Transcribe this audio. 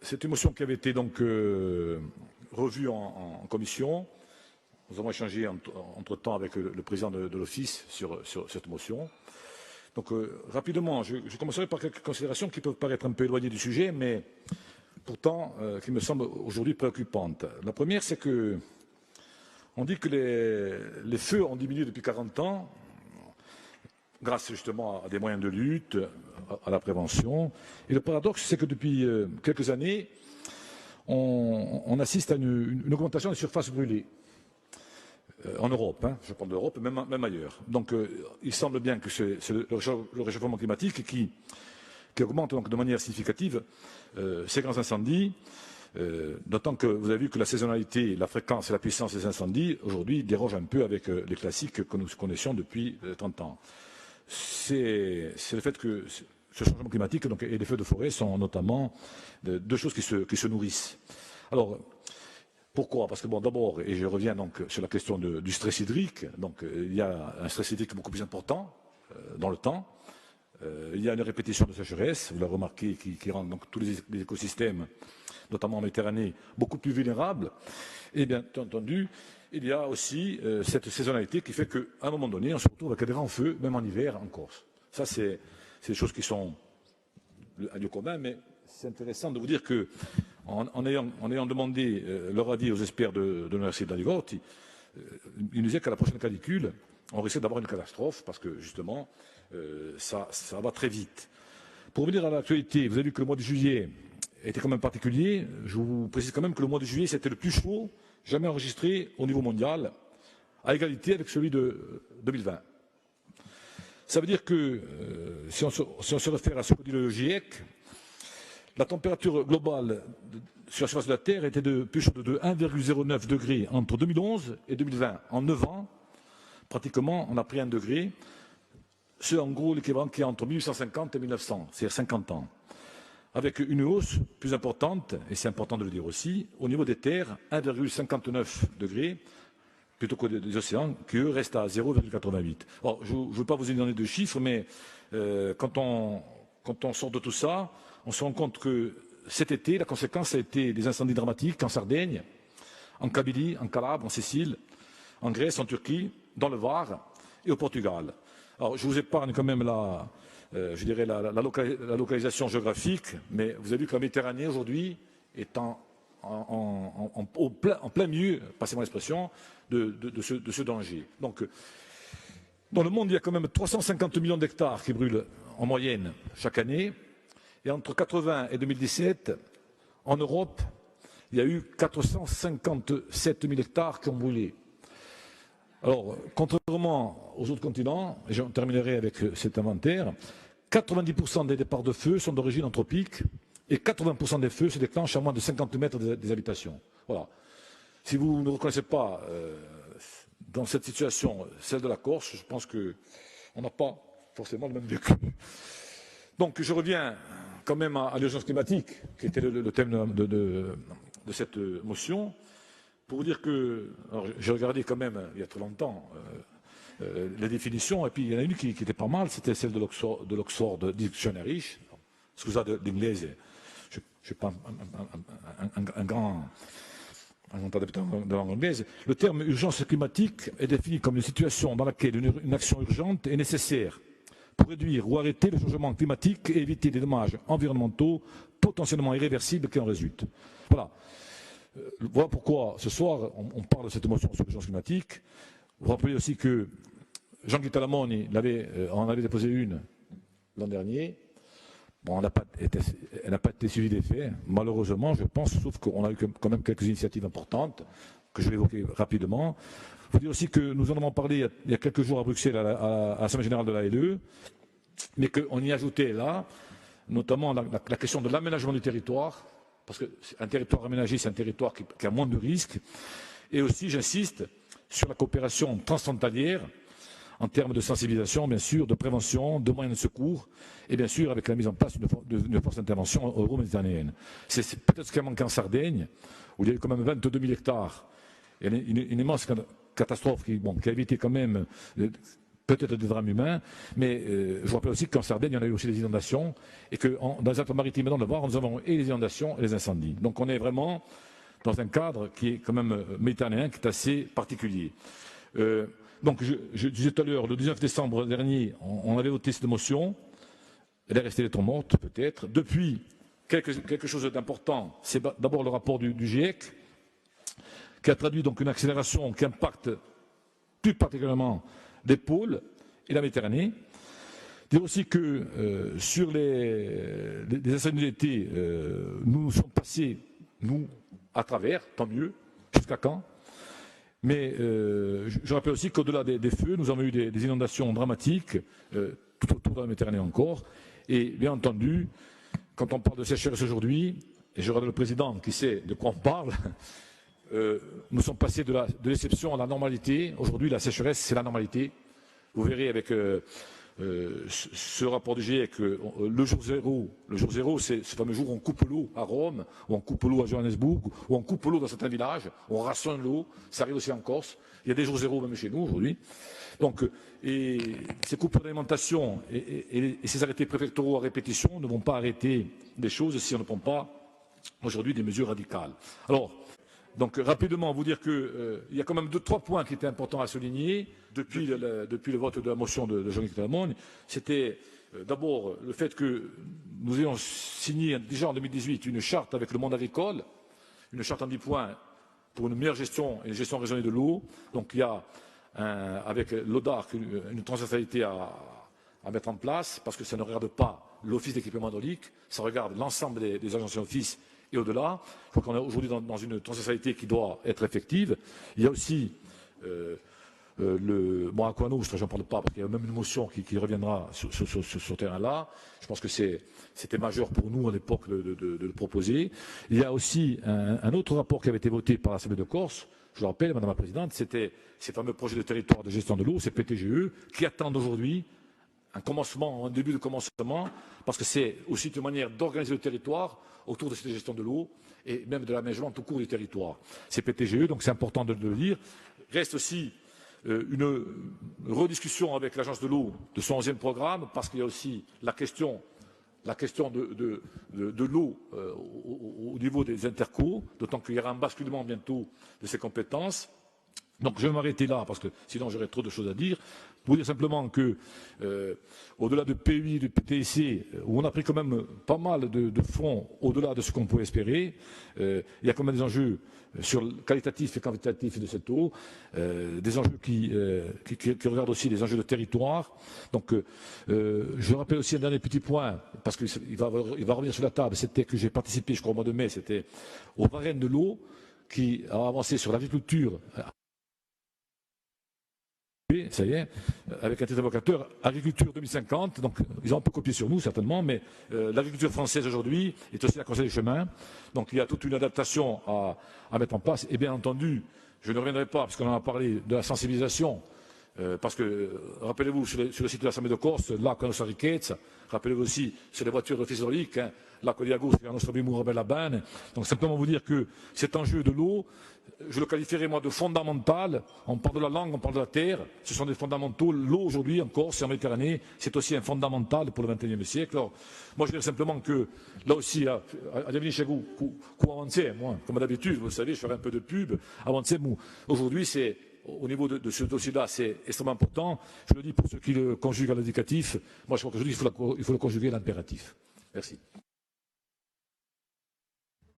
c'est une motion qui avait été donc revue en commission. Nous avons échangé entre-temps avec le président de l'Office sur cette motion. Donc rapidement, je commencerai par quelques considérations qui peuvent paraître un peu éloignées du sujet, mais pourtant qui me semblent aujourd'hui préoccupantes. La première, c'est que on dit que les feux ont diminué depuis 40 ans, grâce justement à des moyens de lutte, à la prévention. Et le paradoxe, c'est que depuis quelques années, on assiste à une augmentation des surfaces brûlées. En Europe, hein, je parle d'Europe, même ailleurs. Donc il semble bien que c'est le réchauffement climatique qui augmente donc de manière significative ces grands incendies, d'autant que vous avez vu que la saisonnalité, la fréquence et la puissance des incendies, aujourd'hui, dérogent un peu avec les classiques que nous connaissions depuis 30 ans. C'est le fait que ce changement climatique donc, et les feux de forêt sont notamment deux choses qui se nourrissent. Alors, pourquoi? Parce que bon, d'abord, et je reviens donc sur la question du stress hydrique, donc il y a un stress hydrique beaucoup plus important dans le temps. Il y a une répétition de sécheresse, vous l'avez remarqué, qui rend donc tous les écosystèmes, notamment en Méditerranée, beaucoup plus vulnérables. Et bien entendu, il y a aussi cette saisonnalité qui fait qu'à un moment donné, on se retrouve avec des grands feux, même en hiver, en Corse. Ça, c'est des choses qui sont à lieu commun, mais c'est intéressant de vous dire que en ayant demandé leur avis aux experts de l'Université d'Aligotti, ils nous disaient qu'à la prochaine canicule, on risque d'avoir une catastrophe parce que justement, ça va très vite. Pour revenir à l'actualité, vous avez vu que le mois de juillet était quand même particulier. Je vous précise quand même que le mois de juillet, c'était le plus chaud jamais enregistré au niveau mondial, à égalité avec celui de 2020. Ça veut dire que, si on se réfère à ce que dit le GIEC, la température globale sur la surface de la Terre était plus chaude de 1,09 degré entre 2011 et 2020. En 9 ans, pratiquement, on a pris 1 degré. C'est en gros l'équivalent qui est entre 1850 et 1900, c'est-à-dire 50 ans. Avec une hausse plus importante, et c'est important de le dire aussi, au niveau des terres, 1,59 degrés, plutôt que des océans, qui eux restent à 0,88. Alors, je ne veux pas vous donner de chiffres, mais quand on sort de tout ça, on se rend compte que cet été, la conséquence a été des incendies dramatiques en Sardaigne, en Kabylie, en Calabre, en Sicile, en Grèce, en Turquie, dans le Var et au Portugal. Alors, je vous épargne quand même la localisation géographique, mais vous avez vu que la Méditerranée, aujourd'hui, est en plein milieu, passez-moi l'expression, de ce danger. Donc, dans le monde, il y a quand même 350 millions d'hectares qui brûlent en moyenne chaque année. Et entre 80 et 2017, en Europe, il y a eu 457 000 hectares qui ont brûlé. Alors, contrairement aux autres continents, et je terminerai avec cet inventaire, 90% des départs de feu sont d'origine anthropique et 80% des feux se déclenchent à moins de 50 mètres des habitations. Voilà. Si vous ne reconnaissez pas dans cette situation celle de la Corse, je pense qu'on n'a pas forcément le même vécu. Donc je reviens quand même à l'urgence climatique, qui était le thème de cette motion, pour vous dire que, j'ai regardé quand même il y a très longtemps les définitions, et puis il y en a une qui était pas mal, c'était celle de l'Oxford Dictionary. Scusate l'inglese, je ne suis pas un grand adepte de langue anglaise. Le terme urgence climatique est défini comme une situation dans laquelle une action urgente est nécessaire pour réduire ou arrêter le changement climatique et éviter des dommages environnementaux potentiellement irréversibles qui en résultent. Voilà. Voilà pourquoi ce soir on parle de cette motion sur l'urgence climatique. Vous rappelez aussi que Jean-Guy Talamoni en avait déposé une l'an dernier. Bon, elle n'a pas été suivie des faits, malheureusement, je pense, sauf qu'on a eu quand même quelques initiatives importantes que je vais évoquer rapidement. Il faut dire aussi que nous en avons parlé il y a quelques jours à Bruxelles à l'Assemblée générale de la LE, mais qu'on y ajoutait là, notamment la question de l'aménagement du territoire, parce qu'un territoire aménagé, c'est un territoire qui a moins de risques, et aussi, j'insiste, sur la coopération transfrontalière, en termes de sensibilisation, bien sûr, de prévention, de moyens de secours, et bien sûr avec la mise en place d'une force d'intervention euro-méditerranéenne. C'est peut-être ce qui a manqué en Sardaigne, où il y a eu quand même 22 000 hectares, et une immense catastrophe qui a évité quand même peut-être des drames humains, mais je vous rappelle aussi qu'en Sardaigne, il y en a eu aussi des inondations, et que dans les Alpes-Maritimes et dans le Var, nous avons et les inondations et les incendies. Donc on est vraiment dans un cadre qui est quand même méditerranéen, qui est assez particulier. Donc je disais tout à l'heure, le 19 décembre dernier, on avait voté cette motion. Elle est restée lettre morte, peut-être. Depuis, quelque chose d'important, c'est d'abord le rapport du GIEC, qui a traduit donc une accélération qui impacte plus particulièrement les pôles et la Méditerranée. Dire aussi que sur les incendies d'été, nous sommes passés, nous, à travers, tant mieux, jusqu'à quand. Mais je rappelle aussi qu'au-delà des feux, nous avons eu des inondations dramatiques, tout autour de la Méditerranée encore. Et bien entendu, quand on parle de sécheresse aujourd'hui, et je regarde le président qui sait de quoi on parle, nous sommes passés de l'exception à la normalité. Aujourd'hui, la sécheresse, c'est la normalité. Vous verrez avec ce rapport du GIEC, le jour zéro, c'est ce fameux jour où on coupe l'eau à Rome, où on coupe l'eau à Johannesburg, où on coupe l'eau dans certains villages, où on rationne l'eau. Ça arrive aussi en Corse. Il y a des jours zéro même chez nous aujourd'hui. Donc, et ces coupures d'alimentation et ces arrêtés préfectoraux à répétition ne vont pas arrêter les choses si on ne prend pas aujourd'hui des mesures radicales. Alors, donc rapidement, vous dire qu'il y a quand même 3 points qui étaient importants à souligner depuis le vote de la motion de Jean-Luc Mélenchon. C'était d'abord le fait que nous ayons signé déjà en 2018 une charte avec le monde agricole, une charte en 10 points pour une meilleure gestion et une gestion raisonnée de l'eau. Donc il y a avec l'ODARC une transversalité à mettre en place, parce que ça ne regarde pas l'Office d'équipement hydraulique, ça regarde l'ensemble des agences et offices et au-delà. Je crois qu'on est aujourd'hui dans une transversalité qui doit être effective. Il y a aussi Aquanos, je n'en parle pas, parce qu'il y a même une motion qui reviendra sur ce terrain-là. Je pense que c'était majeur pour nous à l'époque de le proposer. Il y a aussi un autre rapport qui avait été voté par l'Assemblée de Corse, je le rappelle, Madame la Présidente, c'était ces fameux projets de territoire de gestion de l'eau, ces PTGE, qui attendent aujourd'hui un début de commencement, parce que c'est aussi une manière d'organiser le territoire autour de cette gestion de l'eau et même de l'aménagement tout court du territoire. C'est PTGE, donc c'est important de le dire. Reste aussi une rediscussion avec l'Agence de l'eau de son 11e programme, parce qu'il y a aussi la question de l'eau au niveau des intercos, d'autant qu'il y aura un basculement bientôt de ces compétences. Donc je vais m'arrêter là, parce que sinon j'aurais trop de choses à dire. Pour dire simplement que, au-delà de PUI, de PTC, où on a pris quand même pas mal de fonds au-delà de ce qu'on pouvait espérer, il y a quand même des enjeux sur le qualitatif et quantitatif de cette eau, des enjeux qui regardent aussi les enjeux de territoire. Donc je rappelle aussi un dernier petit point, parce qu'il va revenir sur la table, c'était que j'ai participé, je crois au mois de mai, c'était au Varenne de l'eau, qui a avancé sur l'agriculture. Ça y est, avec un titre évocateur, agriculture 2050, donc ils ont un peu copié sur nous certainement, mais l'agriculture française aujourd'hui est aussi la conseil des chemins, donc il y a toute une adaptation à mettre en place, et bien entendu, je ne reviendrai pas, parce qu'on en a parlé, de la sensibilisation, parce que, rappelez-vous, sur le site de l'Assemblée de Corse, là, quand on riquezza, rappelez-vous aussi, sur les voitures hydrauliques, là, quand il y a gauche, il y a notre bimour à Bane. Donc, simplement vous dire que cet enjeu de l'eau, je le qualifierais, moi, de fondamental. On parle de la langue, on parle de la terre. Ce sont des fondamentaux. L'eau, aujourd'hui, en Corse et en Méditerranée, c'est aussi un fondamental pour le XXIe siècle. Alors, moi, je dirais simplement que, là aussi, à devenir chez vous, avancer, moi, comme d'habitude, vous le savez, je ferai un peu de pub. Avancer, aujourd'hui, c'est, au niveau de ce dossier-là, c'est extrêmement important. Je le dis pour ceux qui le conjuguent à l'indicatif. Moi, je crois qu'aujourd'hui, il faut le conjuguer à l'impératif. Merci.